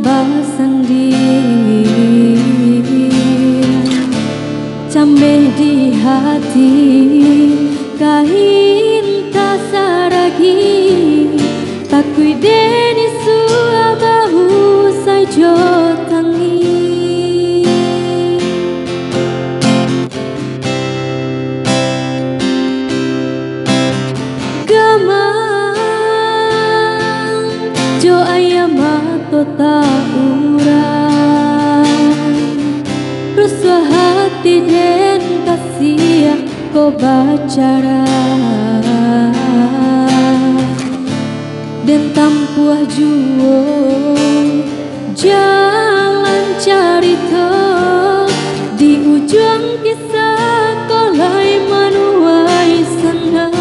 sendirian, cambe di hati kain tak saragi, takui deni sua bahu sajo tangi. Gamang jo ayama tota urai, ruswa hati den kasih ko bacara, dan tampuah juo jalan carita di ujung kisah kolai manuai sana.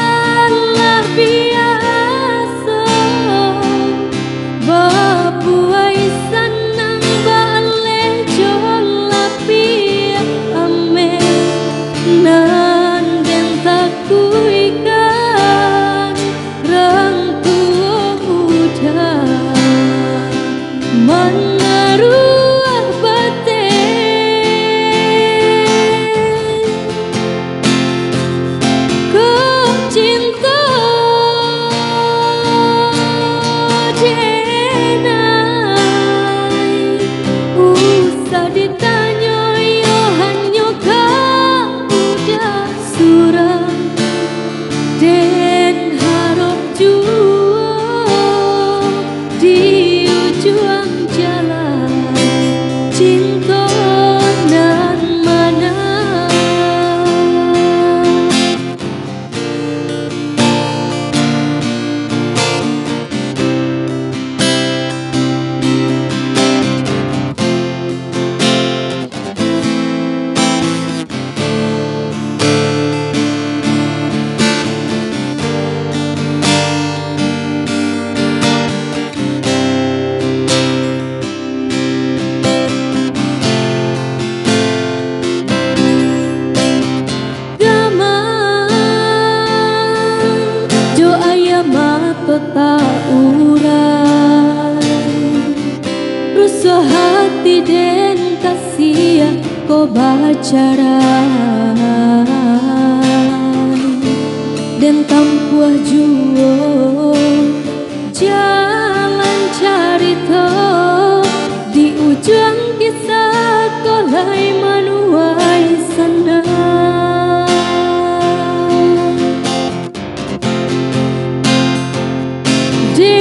Udahlah biasa bapuai sanang balik jolapi ame nan den takuikan rangku udah menaruh batin ku cinta denai, usah ditanya yo hanya kau udah surang den harap jua di ujung jalan cinta nan mana. Tak urai, ruswa hati den kasih ko bacara, dan tampuah juo jalan carita di ujung kisah kolai manuai sana. Di